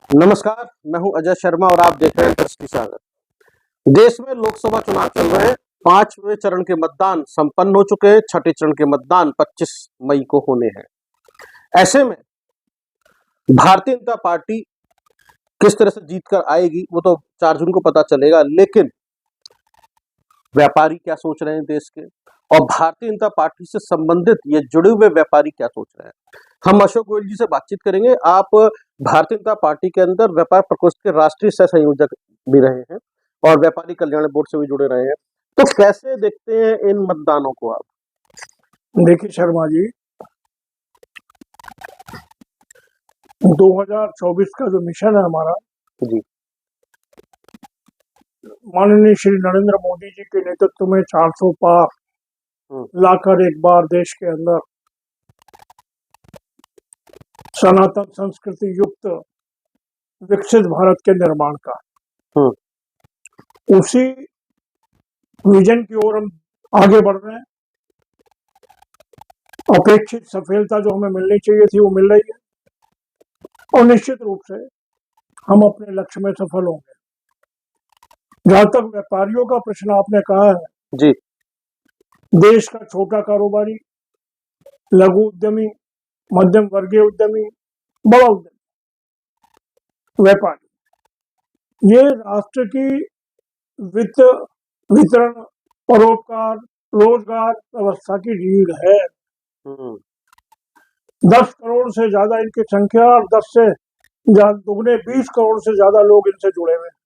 नमस्कार, मैं हूं अजय शर्मा और आप देख रहे हैं दृष्टि सागर। देश में लोकसभा चुनाव चल रहे हैं। 5वें चरण के मतदान संपन्न हो चुके हैं। छठे चरण के मतदान 25 मई को होने हैं। ऐसे में भारतीय जनता पार्टी किस तरह से जीत कर आएगी वो तो 4 जून को पता चलेगा, लेकिन व्यापारी क्या सोच रहे हैं देश के, और भारतीय जनता पार्टी से संबंधित ये जुड़े हुए व्यापारी क्या सोच रहे हैं, हम अशोक गोयल जी से बातचीत करेंगे। आप भारतीय जनता पार्टी के अंदर व्यापार प्रकोष्ठ के राष्ट्रीय सह संयोजक भी रहे हैं और व्यापारी कल्याण बोर्ड से भी जुड़े रहे हैं, तो कैसे देखते हैं इन मतदानों को आप? देखिए शर्मा जी, 2024 का जो मिशन है हमारा जी, माननीय श्री नरेंद्र मोदी जी के नेतृत्व में 400 पार लाकर एक बार देश के अंदर सनातन संस्कृति युक्त विकसित भारत के निर्माण का, उसी विजन की ओर हम आगे बढ़ रहे हैं। अपेक्षित सफलता जो हमें मिलनी चाहिए थी वो मिल रही है और निश्चित रूप से हम अपने लक्ष्य में सफल होंगे। जहां तक व्यापारियों का प्रश्न आपने कहा है, जी, देश का छोटा कारोबारी, लघु उद्यमी, मध्यम वर्गीय उद्यमी, बड़ा उद्यमी, व्यापारी, ये राष्ट्र की वित्त वितरण, परोपकार, रोजगार व्यवस्था की रीढ़ है। 10 करोड़ से ज्यादा इनकी संख्या और 10 से दुगने 20 करोड़ से ज्यादा लोग इनसे जुड़े हुए हैं।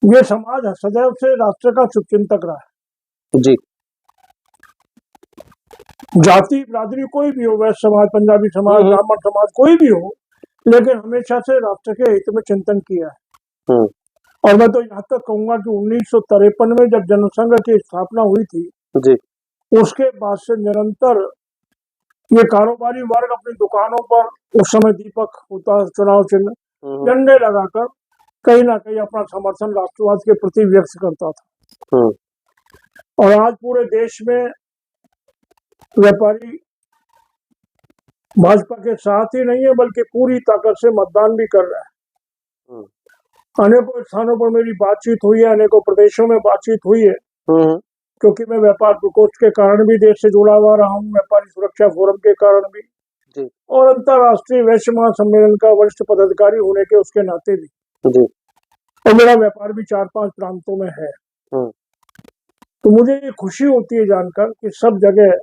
ये समाज सदैव से राष्ट्र का शुभचिंतक रहा है। जी, जाति बिरादरी कोई भी हो, वैश्य समाज, पंजाबी समाज, ब्राह्मण समाज, कोई भी हो, लेकिन हमेशा से राष्ट्र के हित में चिंतन किया है। और मैं तो यहाँ तक कहूंगा कि 1953 में जब जनसंघ की स्थापना हुई थी, जी, उसके बाद से निरंतर ये कारोबारी वर्ग अपनी दुकानों पर, उस समय दीपक होता चुनाव चिन्ह, झंडे लगाकर कहीं ना कहीं अपना समर्थन राष्ट्रवाद के प्रति व्यक्त करता था। और आज पूरे देश में व्यापारी भाजपा के साथ ही नहीं है, बल्कि पूरी ताकत से मतदान भी कर रहा है। अनेकों स्थानों पर मेरी बातचीत हुई है, अनेकों प्रदेशों में बातचीत हुई है, क्योंकि मैं व्यापार प्रकोष्ठ के कारण भी देश से जुड़ा हुआ रहा हूँ, व्यापारी सुरक्षा फोरम के कारण भी, जी, और अंतर्राष्ट्रीय वैश्य महासम्मेलन का वरिष्ठ पदाधिकारी होने के उसके नाते भी। जी, और मेरा व्यापार भी 4-5 प्रांतों में है। तो मुझे ये खुशी होती है जानकर कि सब जगह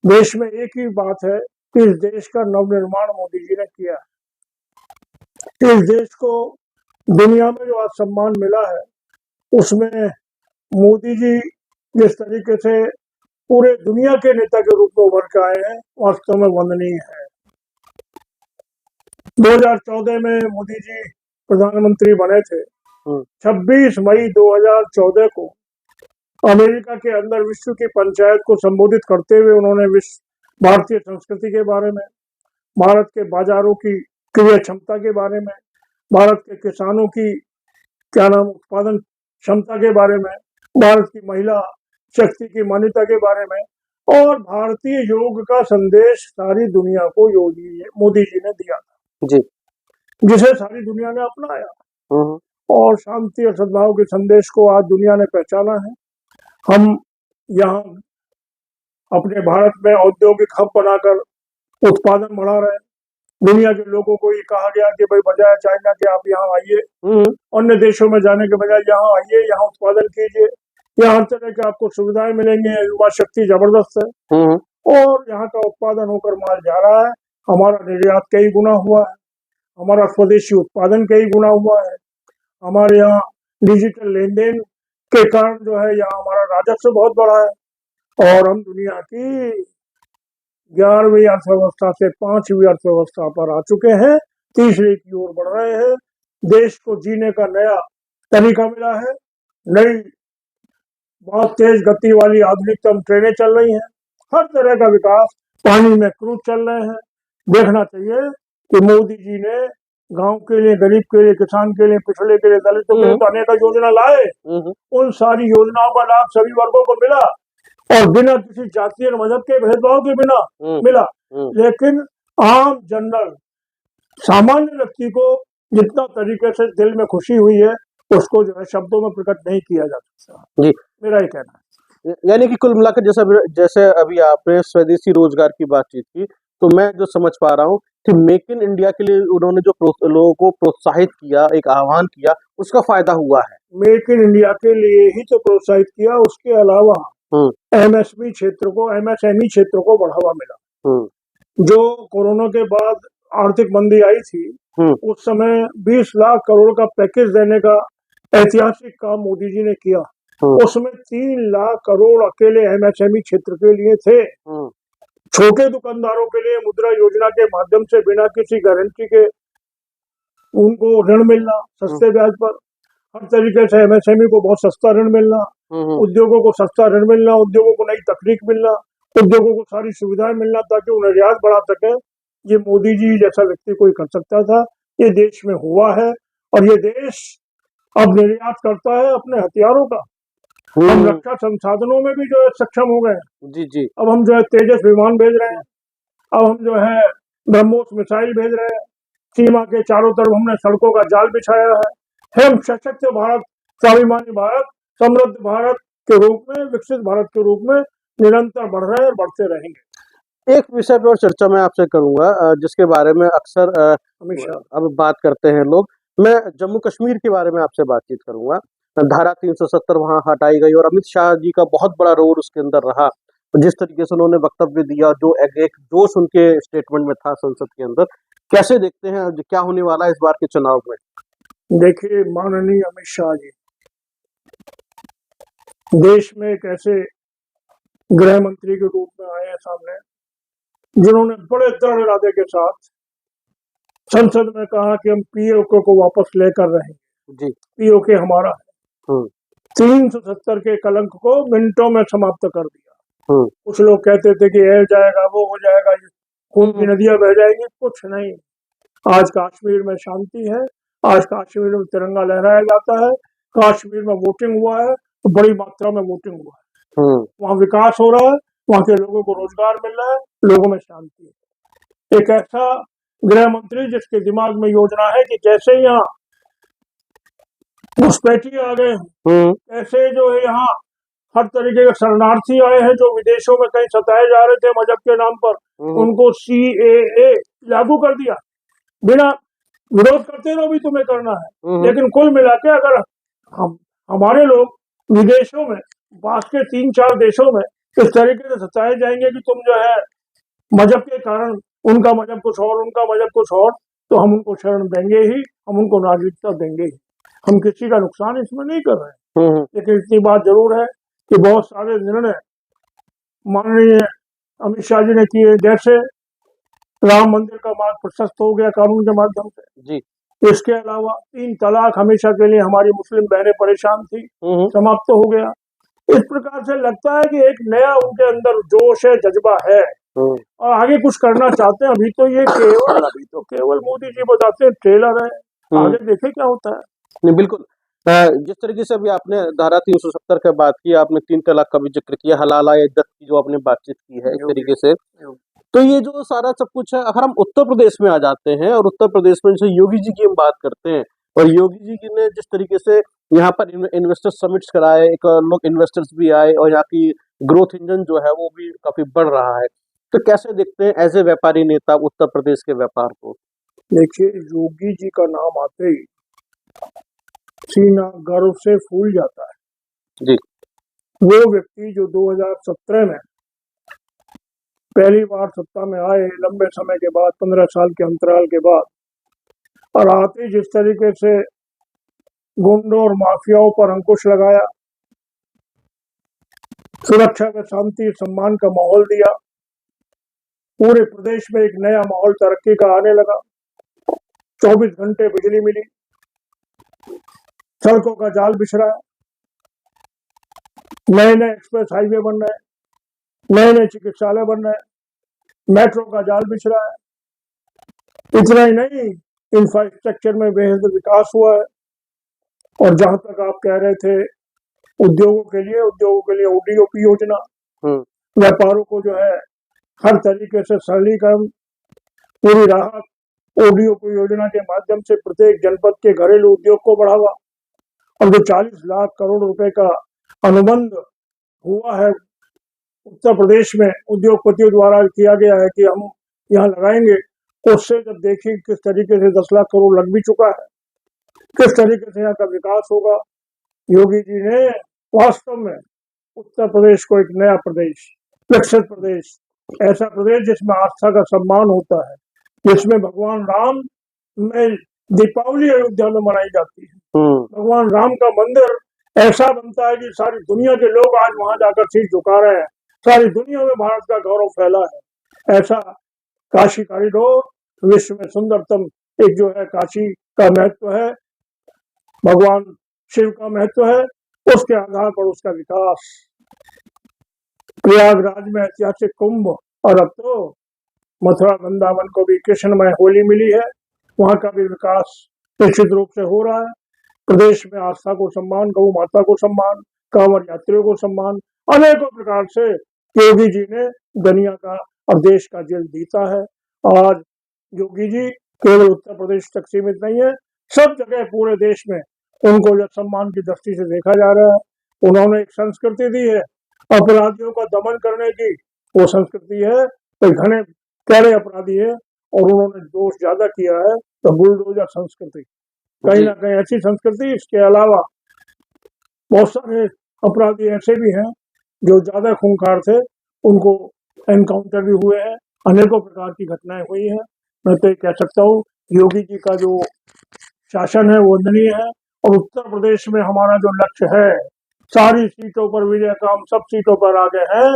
देश में एक ही बात है कि इस देश का नवनिर्माण मोदी जी ने किया है। इस देश को दुनिया में जो आज सम्मान मिला है, उसमें मोदी जी जिस तरीके से पूरे दुनिया के नेता के रूप में उभर के आए हैं, वास्तव में वंदनीय है। 2014 में मोदी जी प्रधानमंत्री बने थे। 26 मई 2014 को अमेरिका के अंदर विश्व की पंचायत को संबोधित करते हुए उन्होंने भारतीय संस्कृति के बारे में, भारत के बाजारों की क्रय क्षमता के बारे में, भारत के किसानों की उत्पादन क्षमता के बारे में, भारत की महिला शक्ति की मान्यता के बारे में, और भारतीय योग का संदेश सारी दुनिया को मोदी जी ने दिया था, जी, जिसे सारी दुनिया ने अपनाया और शांति और सद्भाव के संदेश को आज दुनिया ने पहचाना है। हम यहाँ अपने भारत में औद्योगिक हब बनाकर उत्पादन बढ़ा रहे हैं। दुनिया के लोगों को ये कहा गया कि भाई बजाय चाइना के आप यहाँ आइए, अन्य देशों में जाने के बजाय यहाँ आइए, यहाँ उत्पादन कीजिए, यहाँ हर तरह के आपको सुविधाएं मिलेंगे, युवा शक्ति जबरदस्त है और यहाँ का उत्पादन होकर माल जा रहा है। हमारा निर्यात कई गुना हुआ है, हमारा स्वदेशी उत्पादन कई गुना हुआ है, हमारे यहाँ डिजिटल लेन देन के कारण जो है यहाँ हमारा राजस्व बहुत बढ़ा है और हम दुनिया की 11वीं अर्थव्यवस्था से 5वीं अर्थव्यवस्था पर आ चुके हैं, तीसरे की ओर बढ़ रहे हैं। देश को जीने का नया तरीका मिला है, नई बहुत तेज गति वाली आधुनिकतम ट्रेनें चल रही हैं, हर तरह का विकास, पानी में क्रूज चल रहे हैं। देखना चाहिए कि मोदी जी ने गांव के लिए, गरीब के लिए, किसान के लिए, पिछड़े के लिए, दलितों के लिए तो अनेक योजना लाए। उन सारी योजनाओं का लाभ सभी वर्गों को मिला और बिना किसी जातीय मजहब के भेदभाव के बिना मिला, लेकिन आम जनरल सामान्य व्यक्ति को जितना तरीके से दिल में खुशी हुई है उसको जो है शब्दों में प्रकट नहीं किया जा सकता। जी। मेरा ये कहना है। यानी कि कुल मिलाकर जैसे अभी आपने स्वदेशी रोजगार की बातचीत की, तो मैं जो समझ पा रहा हूँ कि मेक इन इंडिया के लिए उन्होंने जो लोगों को प्रोत्साहित किया, एक आह्वान किया, उसका फायदा हुआ है। मेक इन इंडिया के लिए ही तो प्रोत्साहित किया, उसके अलावा एमएसएमई क्षेत्र को बढ़ावा मिला। जो कोरोना के बाद आर्थिक मंदी आई थी, उस समय 20 लाख करोड़ का पैकेज देने का ऐतिहासिक काम मोदी जी ने किया। उसमें 3 लाख करोड़ अकेले एमएसएमई क्षेत्र के लिए थे। छोटे दुकानदारों के लिए मुद्रा योजना के माध्यम से बिना किसी गारंटी के उनको ऋण मिलना सस्ते ब्याज पर, हर तरीके से एमएसएमई को बहुत सस्ता ऋण मिलना, उद्योगों को सस्ता ऋण मिलना, उद्योगों को नई तकनीक मिलना, उद्योगों को सारी सुविधाएं मिलना ताकि वो निर्यात बढ़ा सके। ये मोदी जी जैसा व्यक्ति कोई कर सकता था, ये देश में हुआ है और ये देश अब निर्यात करता है अपने हथियारों का। हम रक्षा संसाधनों में भी जो है सक्षम हो गए। जी जी। अब हम जो है तेजस विमान भेज रहे हैं, अब हम जो है ब्रह्मोस मिसाइल भेज रहे हैं, सीमा के चारों तरफ हमने सड़कों का जाल बिछाया है। हम सशक्त भारत, स्वाभिमानी भारत, समृद्ध भारत के रूप में, विकसित भारत के रूप में निरंतर बढ़ रहे हैं और बढ़ते रहेंगे। एक विषय पर और चर्चा मैं आपसे करूंगा जिसके बारे में अक्सर अब बात करते हैं लोग। मैं जम्मू कश्मीर के बारे में आपसे बातचीत करूंगा। धारा 370 वहां हटाई गई और अमित शाह जी का बहुत बड़ा रोल उसके अंदर रहा। जिस तरीके से उन्होंने वक्तव्य दिया, जो एक जोश उनके स्टेटमेंट में था संसद के अंदर, कैसे देखते हैं क्या होने वाला है इस बार के चुनाव में? देखिए, माननीय अमित शाह जी देश में एक ऐसे गृह मंत्री के रूप में आए हैं सामने, जिन्होंने बड़े दृढ़ इरादे के साथ संसद में कहा कि हम पीओके को वापस लेकर रहेंगे। जी। पीओके हमारा है। 370 के कलंक को मिनटों में समाप्त कर दिया। कुछ लोग कहते थे कि ये जाएगा, वो हो जाएगा, खून की नदियां बह जाएंगी। कुछ नहीं। आज कश्मीर में शांति है, आज कश्मीर में तिरंगा लहराया जाता है, कश्मीर में वोटिंग हुआ है, तो बड़ी मात्रा में वोटिंग हुआ है। वहाँ विकास हो रहा है, वहाँ के लोगों को रोजगार मिल रहा है, लोगों में शांति है। एक ऐसा गृह मंत्री जिसके दिमाग में योजना है कि जैसे यहाँ घुसपैठी आ गए, ऐसे जो है यहाँ हर तरीके के शरणार्थी आए हैं जो विदेशों में कहीं सताए जा रहे थे मजहब के नाम पर, उनको CAA लागू कर दिया। बिना विरोध करते रहो भी तुम्हें करना है। लेकिन कुल मिला के अगर हमारे लोग विदेशों में, पास के 3-4 देशों में इस तरीके से सताए जाएंगे कि तुम जो है मजहब के कारण, उनका मजहब कुछ और, उनका मजहब कुछ और, तो हम उनको शरण देंगे ही, हम उनको नागरिकता देंगे ही। हम किसी का नुकसान इसमें नहीं कर रहे हैं। लेकिन इतनी बात जरूर है कि बहुत सारे निर्णय माननीय अमित शाह जी ने किए, जैसे राम मंदिर का मार्ग प्रशस्त हो गया कानून के माध्यम से जी। इसके अलावा 3 तलाक हमेशा के लिए हमारी मुस्लिम बहनें परेशान थी, समाप्त हो गया। इस प्रकार से लगता है कि एक नया उनके अंदर जोश है, जज्बा है और आगे कुछ करना चाहते हैं। अभी तो केवल मोदी जी बताते हैं, ट्रेलर है, आगे देखे क्या होता है। नहीं, बिल्कुल। जिस तरीके से अभी आपने धारा 370 की बात की, आपने 3 तलाक का भी जिक्र किया, हलाला इद्दत की जो आपने बातचीत की है इस तरीके से, तो ये जो सारा सब कुछ है, अगर हम उत्तर प्रदेश में आ जाते हैं और उत्तर प्रदेश में जैसे योगी जी की हम बात करते हैं और योगी जी ने जिस तरीके से यहाँ पर इन्वेस्टर समिट्स कराए, एक लोग इन्वेस्टर्स भी आए और यहाँ की ग्रोथ इंजन जो है वो भी काफी बढ़ रहा है, तो कैसे देखते हैं एज ए व्यापारी नेता उत्तर प्रदेश के व्यापार को? देखिए, योगी जी का नाम आते ही सीना गर्व से फूल जाता है जी। वो व्यक्ति जो 2017 में पहली बार सत्ता में आए, लंबे समय के बाद, 15 साल के अंतराल के बाद, और आते जिस तरीके से गुंडों और माफियाओं पर अंकुश लगाया, सुरक्षा व शांति सम्मान का माहौल दिया, पूरे प्रदेश में एक नया माहौल तरक्की का आने लगा। 24 घंटे बिजली मिली, सड़कों का जाल बिछ रहा है, नए नए एक्सप्रेस हाईवे बन रहे हैं, नए नए चिकित्सालय बन रहे हैं, मेट्रो का जाल बिछ रहा है। इतना ही नहीं, इंफ्रास्ट्रक्चर में बेहद विकास हुआ है। और जहां तक आप कह रहे थे उद्योगों के लिए ODOP योजना, व्यापारों को जो है हर तरीके से सरलीकरण, पूरी राहत, ODO योजना के माध्यम से प्रत्येक जनपद के घरेलू उद्योग को बढ़ावा। और जो 40 लाख करोड़ रुपए का अनुबंध हुआ है उत्तर प्रदेश में उद्योगपतियों द्वारा किया गया है कि हम यहाँ लगाएंगे, उससे जब देखिए किस तरीके से 10 लाख करोड़ लग भी चुका है, किस तरीके से यहाँ का विकास होगा। योगी जी ने वास्तव में उत्तर प्रदेश को एक नया प्रदेश, विकसित प्रदेश, ऐसा प्रदेश जिसमें आस्था का सम्मान होता है, जिसमें भगवान राम में दीपावली अयोध्या में मनाई जाती है, भगवान राम का मंदिर ऐसा बनता है कि सारी दुनिया के लोग आज वहां जाकर शीश झुका रहे हैं, सारी दुनिया में भारत का गौरव फैला है। ऐसा काशी कॉरिडोर विश्व में सुंदरतम एक जो है काशी का महत्व है, भगवान शिव का महत्व है, उसके आधार पर उसका विकास। प्रयागराज में ऐतिहासिक कुंभ, और अब तो मथुरा वृंदावन को भी कृष्णमय होली मिली है, वहां का भी विकास निश्चित रूप से हो रहा है। प्रदेश में आस्था को सम्मान, गौ माता को सम्मान, कांवड़ यात्रियों को सम्मान, अनेकों प्रकार से योगी जी ने दुनिया का और देश का दिल जीता है। आज योगी जी केवल उत्तर प्रदेश तक सीमित नहीं है, सब जगह पूरे देश में उनको जो सम्मान की दृष्टि से देखा जा रहा है। उन्होंने एक संस्कृति दी है अपराधियों का दमन करने की, वो संस्कृति है तो घने कड़े अपराधी है, और उन्होंने दोष ज्यादा किया है तो बुलडोजर संस्कृति, कहीं ना कहीं ऐसी संस्कृति। इसके अलावा बहुत सारे अपराधी ऐसे भी हैं जो ज्यादा खूंखार थे, उनको एनकाउंटर भी हुए हैं, अनेकों प्रकार की घटनाएं हुई हैं। मैं तो कह सकता हूँ योगी जी का जो शासन है वो वंदनीय है, और उत्तर प्रदेश में हमारा जो लक्ष्य है, सारी सीटों पर विजय का, हम सब सीटों पर आगे हैं।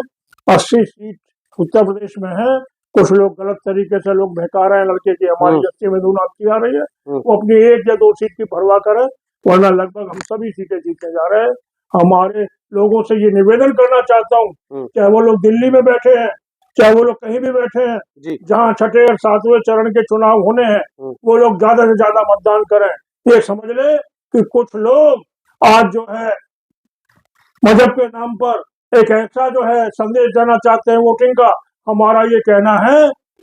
80 सीट उत्तर प्रदेश में है। कुछ लोग गलत तरीके से लोग बहका रहे हैं लड़के की हमारी जस्ती में धूल आपकी आ रही है, वो अपनी 1 या 2 सीट की परवाह करें, वरना लगभग हम सभी सीटें जीतने जा रहे हैं। हमारे लोगों से ये निवेदन करना चाहता हूँ, चाहे वो लोग दिल्ली में बैठे हैं, चाहे वो लोग कहीं भी बैठे हैं, जहाँ 6ठे और 7वें चरण के चुनाव होने हैं, वो लोग ज्यादा से ज्यादा मतदान करें। ये समझ ले कि कुछ लोग आज जो है मजहब के नाम पर एक ऐसा जो है संदेश देना चाहते हैं वोटिंग का। हमारा ये कहना है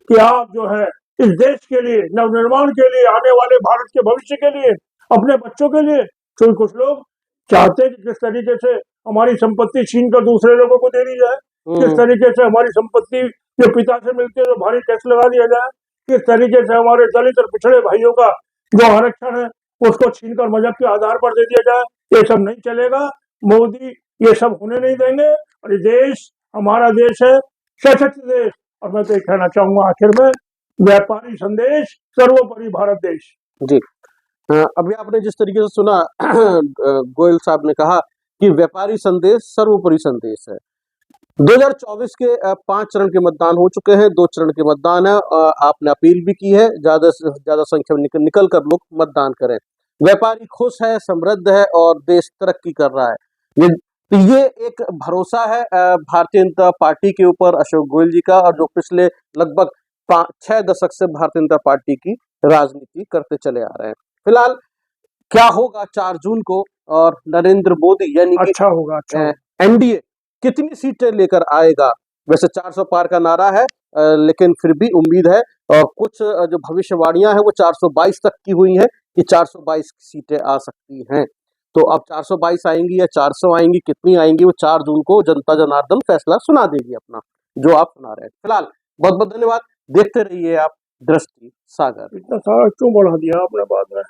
कि आप जो है इस देश के लिए, नवनिर्माण के लिए, आने वाले भारत के भविष्य के लिए, अपने बच्चों के लिए, तो कुछ लोग चाहते हैं कि किस तरीके से हमारी संपत्ति छीन कर दूसरे लोगों को दे दी जाए, किस तरीके से हमारी संपत्ति जो पिता से मिलती है तो भारी टैक्स लगा दिया जाए, किस तरीके से हमारे दलित और पिछड़े भाइयों का जो आरक्षण है उसको छीनकर मजहब के आधार पर दे दिया जाए। ये सब नहीं चलेगा, मोदी ये सब होने नहीं देंगे। और ये देश हमारा देश है, सशक्त देश। और मैं तो ये कहना चाहूंगा आखिर में, व्यापारी संदेश सर्वोपरि भारत देश। जी, अभी आपने जिस तरीके से सुना गोयल साहब ने कहा कि व्यापारी संदेश सर्वोपरि संदेश है। 2024 के 5 चरण के मतदान हो चुके हैं, 2 चरण के मतदान है। आपने अपील भी की है ज्यादा से ज्यादा संख्या में निकल कर लोग मतदान करें। व्यापारी खुश है, समृद्ध है और देश तरक्की कर रहा है। ये एक भरोसा है भारतीय जनता पार्टी के ऊपर अशोक गोयल जी का, और जो पिछले लगभग 6 दशक से भारतीय जनता पार्टी की राजनीति करते चले आ रहे हैं। फिलहाल क्या होगा 4 जून को, और नरेंद्र मोदी यानी कि अच्छा होगा, एनडीए कितनी सीटें लेकर आएगा। वैसे 400 पार का नारा है, लेकिन फिर भी उम्मीद है, और कुछ जो भविष्यवाणियां हैं वो 422 तक की हुई हैं कि 422 सीटें आ सकती हैं। तो अब 422 आएंगी या 400 आएंगी, कितनी आएंगी, वो 4 जून को जनता जनार्दन फैसला सुना देगी अपना, जो आप सुना रहे हैं। फिलहाल बहुत बहुत धन्यवाद, देखते रहिए आप दृष्टि सागर। इतना सारा क्यों बढ़ा दिया आपने बाद में